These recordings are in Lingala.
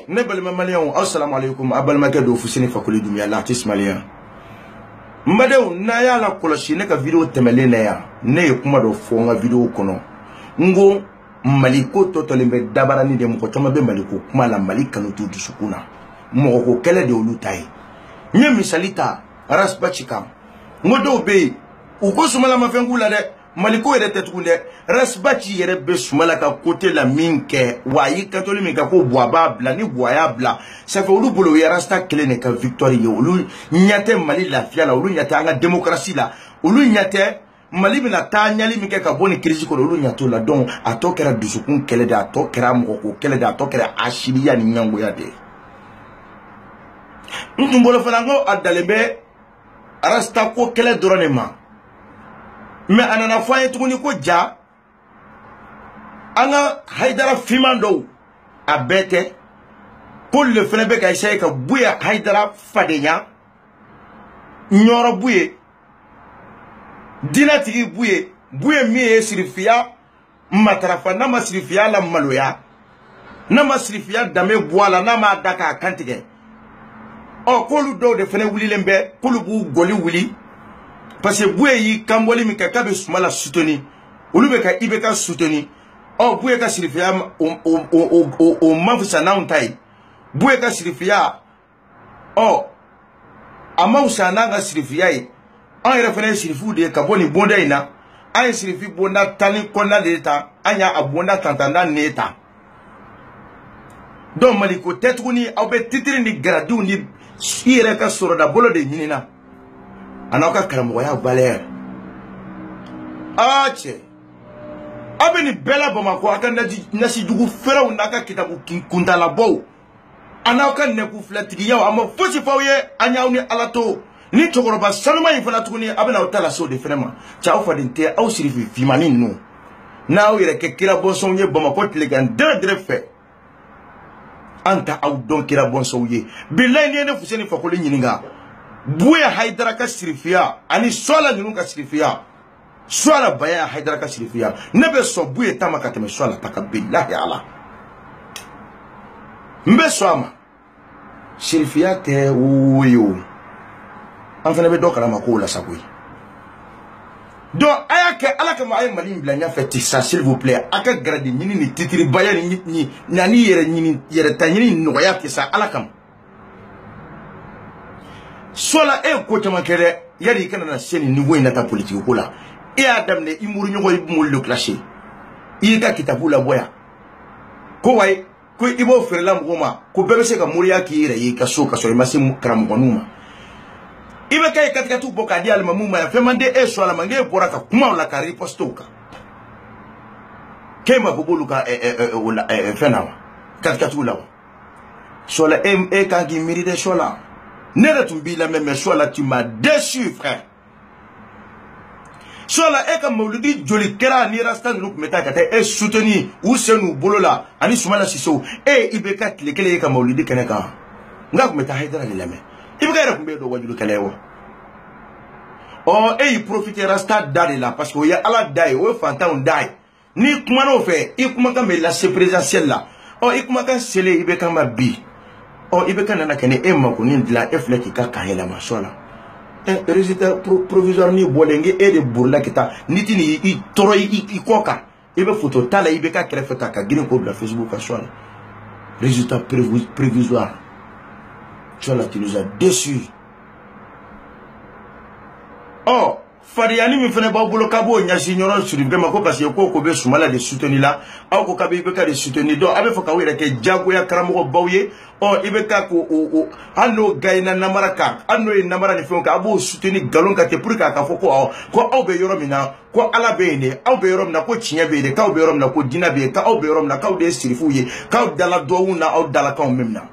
nebal malien assalamu alaikum abal makado fusini fakuli dunya l'artiste malien mbadew na ya la koloshi ne ka video temele na ya ne kuma do fonga video kono ngo maliko totolembe dabarani de mko tama be maliko kuma la malika no tutu sukuna mo ko kele de olutai nye misalita rasbachika ngodo be uko sumala mafengula de maliko yere tetukunde rasbachi yere be sumala ka côté la minke wayi katoli mi ka ko boaba bla ni boya bla ça fait olu bolo ya rasta kele ne ka victoire yo olu nyate mali la fia la olu nyate anga démocratie la olu nyate mali bina ta nyali mi ka boni crise ko olu nyato la donc atokera dusukun kele da atokera mo ko kele da atokera ashiliya ni nyango ya de ntumbolo falango adalebe rasta ko kele doronema mais anana foye tuguni ko ja anga haidara fimando abete ko le fene be ka essayer ka buya haidara fadenya nyoro buye dinatigi buye mi sirifia matarafa na masrifia la maloya na masrifia dame boala na ma daka kantige o ko lu do de fene wuli lembe ko lu bu goli wuli parce que boué yi kamboli mi ka be sumala soutenu olu be ka ibeka soutenu o boué ka sirifia o mafisa na untai boué ka sirifia o amausa na ga sirifia yi an reference sirifu de ka boni bonda ina an sirifi bonda tani konna de ta anya abonda tantanda neta donc maliko tetuni au be titri ni gradu ni ire ka soro da bolo de nyinina anaka karamoya Valère ache abeni bela bamako akanda nasi dugu feraw naka kitabu kuntala bow anaka neku flatigi yaw ama fosi fawye anyawni alato ni togoroba salma ifana tuguni abena utala so de frema cha ufadinte au sirifi fimani no na wire ke kira bonson ye bamako tlegan de fait anta au don kira bonson ye billahi ne fuseni fakoli nyininga bouya haidara ka sirifia ani sola nyunu ka sirifia sola baya haidara ka sirifia nebe so bouye tama ka teme sola taka billahi ala mbe soama sirifia te uyo anfana be dokara mako la sakui donc ayake alaka ma ay mali blanya feti ça s'il vous plaît aka gradi nyini ni titiri baya ni nani yere nyini yere tanyini noya ke sa alakam sola ko tama kere yari kana na seni niveau ina ta politique ko la e adam ne imuru nyogo mo le clasher i ka kitabu la boya ko way ko ibo ferla ngoma ko bebe se ka muriya ki ire yi ka so imasi kram gonuma ibe kay katkatu boka di alma muma ya femande e sola mange boraka kuma la ka ripostoka kema bobulu ka fenawa katkatu la sola ka gi miri de sola Nera tumbi la même soit tu m'as déçu frère. Soit là et comme maulidi joli kera ni rasta nous meta kata et soutenu ou c'est nous bolola ani soumala siso et ibeka le kele ka maulidi keneka ngak meta haidara le lame ibeka ra kumbe do wajulu kelewo oh et il profite rasta dali là parce que ya ala dai o fantan dai ni kuma no fait i kuma ka me la présidentielle là oh i kuma ka sele ibeka ma bi oh ibeka nana kene emma ko ni la efleki ka kahela masola résultat provisoire ni bolenge et de burla kita niti ni i toro i koka ibe photo tala ibeka krefeta ka gine ko la Facebook ka sola résultat provisoire sola tu nous as déçus oh Fariani mi fene ba bolo kabo nyasi nyoro suribge mako parce que ko be sumala de soutenir là aw ko kabe ibeka de soutenir do abe foka wira ke jago ya karamo bawye o ibeka ko o anno gaina namaraka anno e namara ni fonka abo soutenir galon ka te pour ka foko ko aw be yoro mina ko ala be ne aw be yoro mina ko chinya be de ka aw be yoro mina ko dina be ka aw be yoro mina ka aw de sirifuye ka aw dala do na aw dala ka memna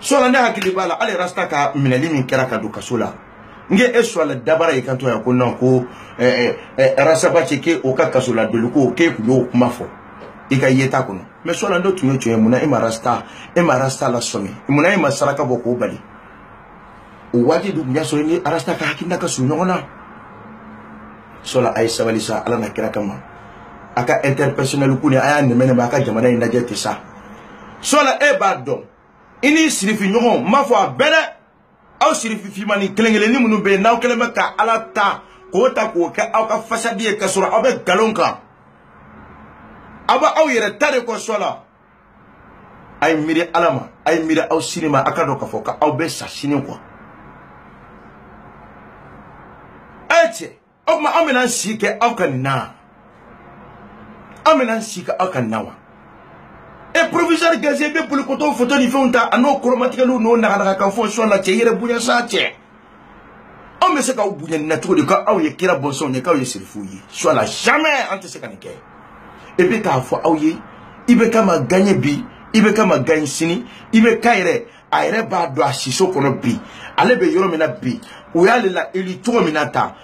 so la ne hakili bala ale rasta ka minali min kera ka do kasola nge eswa la dabara ikanto ya kona ko rasaba cheke oka kasola deluko ke kuyo kumafo ika yeta kono me so la ndo tunyo muna emarasta la somi muna emasaraka boko bali o wadi du nyaso ni arasta ka hakinda ka sunyona so la aisa walisa ala na kira kama aka interpersonnel kuni aya ne mene aka jamana inda jeti sa soit la ebado ini sirifi nyogo mafwa bene au sirifi fimani kelengele ni munu be na kelema ka alata ko ta ko ka au ka fasadi e ka sura abe galonka aba au yere tare ko sola ay miri alama ay miri au sinima akado ka foka au be sa sinin ko eche au ma amena sike au kanina amena sike au kanawa et proviseur gazébé pour le coton photo ni fonta ano chromatique no na ka fon so la yere bunya sa che on me se ka bunya na to de ka au ye kira bonson ne ka ye sirifuyi so la jamais ante se kanike et puis ka fo au ye ibe ka ma gagner bi ibe ka ma gagner sini ibe ka yere ayre ba do asiso kono bi ale be yoro mina bi o ya le la eli to minata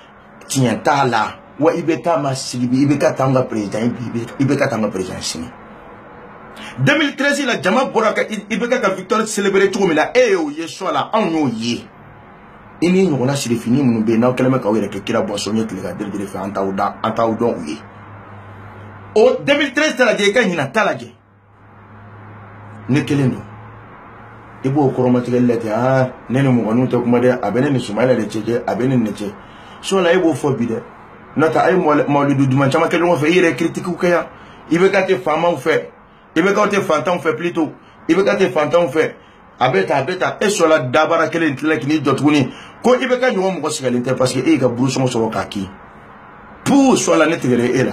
tienta la wa ibe ka ma silibi ibe ka tanga president bi ibe ka tanga president sini 2013 la jama boraka ibeka ka victoire célébrer tout mina e o ye so la on yo ye ini ngona siri fini munu be na kelema ka were ke kira boso nye tliga dire fa anta u don ye o 2013 la je ka nyina talaje ne kelendo ibo koromatige lete nene mu gonu to kuma de abene ni sumaila de cheje abene ne che so la ibo fo bi de nata ay mawlidu duma chama kelmo fe ire critique ku kaya ibeka te fama u fe ibe ka te fantan fait plutôt ibe ka te fantan fait abeta et sur la dabara kele ntla kini dotuni ko ibe ka nyo mo sigale inter parce que e ka brouche mo so kaki pour sur la netigere ela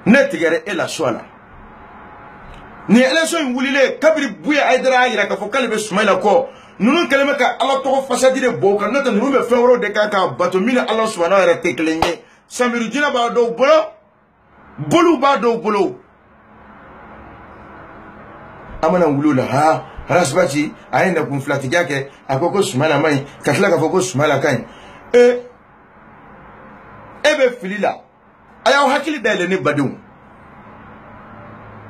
netigere ela swala ni election wulile kabiri buya aidra ira ka fokale be sumaila ko nunu keleme ka ala to fasadire boka nata nunu be fenworo de ka bato mina Allah subhanahu wa ta'ala teklenye samiru dina ba do bolo bolu ba do bolo amana ngulula ha rasbati aenda kumflatikia ke akoko sumala mai katla ka foko sumala kan ebe filila aya hakili dale ne badun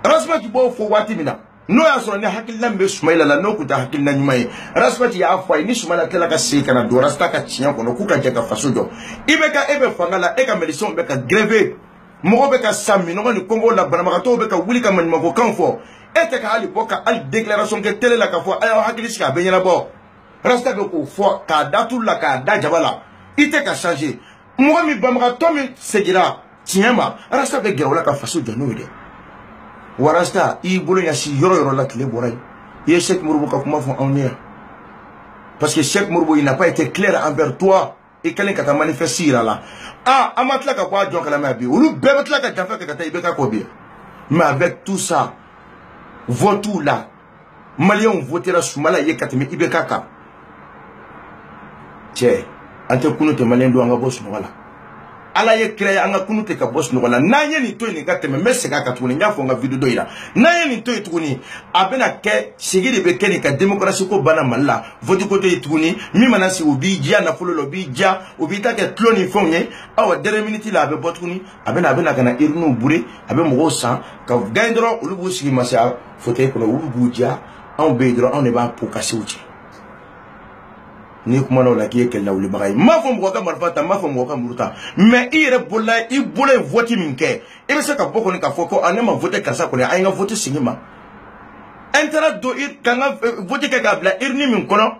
rasbati bo fo wati mina no ya so ne hakili lambe sumaila la no kuta hakili na nyumai rasbati ya afwa ni sumala kala ka sika na do rasta ka tinya kono kuka jeka fasujo ibeka ebe fangala eka medicine beka greve mogo beka sami no ni Congo la banamakato beka wuli ka manima ko kanfo ete ka ali boka al déclaration ke tele la ka fo ayo hakili ska benyana bo rasta be ko fo ka datu la ka da jabala ite ka changer mogo mi banamakato mi segira tiema rasta be gero la ka faso jano de warasta I bolo ya si yoro la kle boray ye Cheikh Mouroubo ka kuma fo en parce que Cheikh Mouroubo il n'a pas été clair envers toi et quelqu'un qui t'a manifesté là. Amatla ka kwa jonka la mabi. Ulu bebetla ka jafa ka kata ibeka ko bien. Mais avec tout ça, votou là, Maliens votera soumala ye katemi ibeka ka. Tiens, ante kunu te Malien do anga boss no wala. Ala ye créé anga kunu te ka boss no wala. Nanye ni to ni kateme meseka ka tuni nya fonga video do ila. Nanye ni to ituni abena ke sigiri be keni ka démocratie ko bana malla. Voti ko to ituni mi manasi obi dia na folo lobi dia obi ta ke clone fonye awa dere minute la be botuni abena kana irnu bure abe mo san ka gaindro ulubu sigi masa fote ko ulubu dia on be dro on ne ba pour casser outi. Ni kuma no la ki ke la wuli bagay ma fo mo ka marfata ma fo mo ka muruta mais ire bolla I bolle voti minke e be se ka boko ni ka fo ko anema voter kasa ko ne ay nga voter singima intérêt do ir kanga voter ka bla irni min kono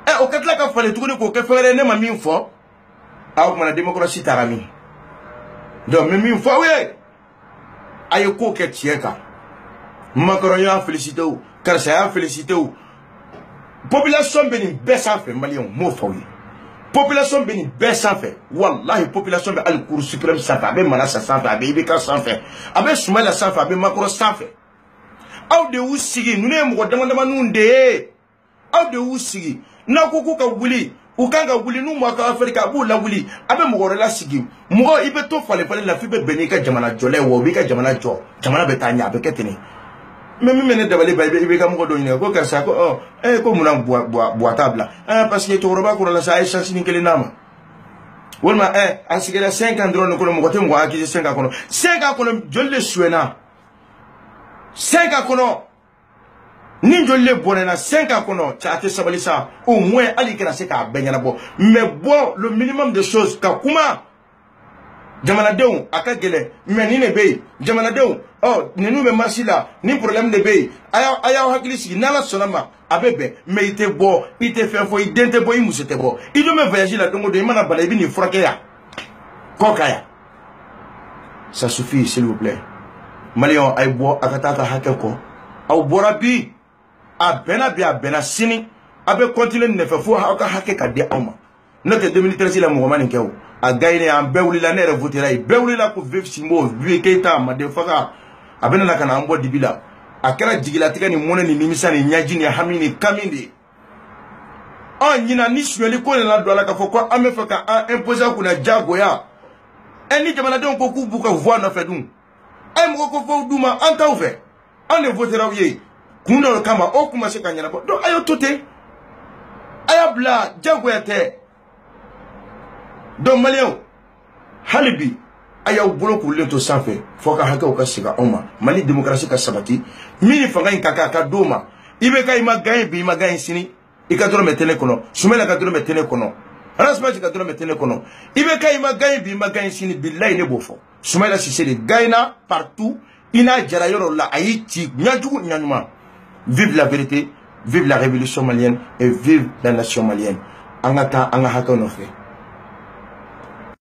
e o katla ka fale tukuni ko ke fere ne ma min fo aw mana démocratie tarami do min fo we ay ko ke tieka Macron ya félicité ou Karsa ya félicité ou population beni bessa fait malien mo fawi population beni bessa fait wallahi population be al cour suprême ça fa be manasa ça fa be ibeka ça fait abe soumala ça fa be makro ça fait aw de usigi nune mo dama nunde aw de usigi na kuku ka wuli ukanga wuli nu mo ka Afrika bu la wuli abe mo la sigi mo ibe to fale la fi be benika jamana jole wo bi ka jamana jo jamana be tanya be ketene même mene dabali baybe ibe kam ko do ni ko ka sa ko ko munan bois table parce que to roba ko la sa chance ni kele nama wala asigela 50 drone ko mo ko te mo aki 5 kono 5 kono jolle suena 5 kono ni jolle bonena 5 kono chaate sabali sa au moins ali kana se ka benyana bo mais bon le minimum de choses ka kuma jamanadenw aka gɛlɛ mais ni ne bɛ yen jamanadenw ninnu bɛ marche la ni problème de bɛ yen a y'aw hakili sigi n'Ala sɔnna ma a bɛ bɛn mais i tɛ bɔ i tɛ fɛn fɔ i den tɛ bɔ i muso tɛ bɔ i dun bɛ voyage la don o don i mana bala i bɛ nin furakɛ yan kɔ ka yan ça suffit s'il vous plaît Maliens a ye bɔ a ka taa a ka hakɛ kɔ aw bɔra bi a bɛnna bi a bɛnna sini a bɛ continuer nin de fɛ fo aw ka hakɛ ka di aw ma n'o tɛ 2013 la mɔgɔ ma nin kɛ o a gagné an bɛɛ wulila ne yɛrɛ votera ye bɛɛ wulila ko Veuve Simbo Vieux Keita Made Faga a bɛna ka na an bɔ dibi la a kɛra jigilatigɛ ni mɔnɛ ni nimisa ni ɲaji ni hami ni kami de ɲina ni suyɛli ko nana don a la k'a fɔ ko an bɛ fɛ ka an imposer a kunna jagoya ni jamanadenw ko k'u b'u ka voix nɔfɛ dun a ye mɔgɔ ko fɔw d'u ma an t'aw fɛ an de votera aw ye kun dɔ kama o kun ma se ka ɲɛnabɔ donc a y'o to ten a y'a bila jagoya tɛ donc Maliens hali bi a y'aw bolo kurulen to sanfɛ fo ka hakɛw ka segin anw ma Mali démocratie ka sabati min fanga in ka kan a ka d'o ma i bɛ ka i ma gagné bi i ma gagné sini i ka dɔrɔn bɛ tɛnɛ kɔnɔ Soumaïla ka dɔrɔn bɛ tɛnɛ kɔnɔ Rasmaci ka dɔrɔn bɛ tɛnɛ kɔnɔ i bɛ ka i ma gagné bi i ma gagné sini bilayi ne b'o fɔ Soumaïla Cissé de gagnéna partout i n'a jara yɔrɔ la a y'i ci ɲajugu ɲaɲuman vive la vérité vive la révolution malienne et vive la nation malienne an ka taa an ka hakɛw nɔfɛ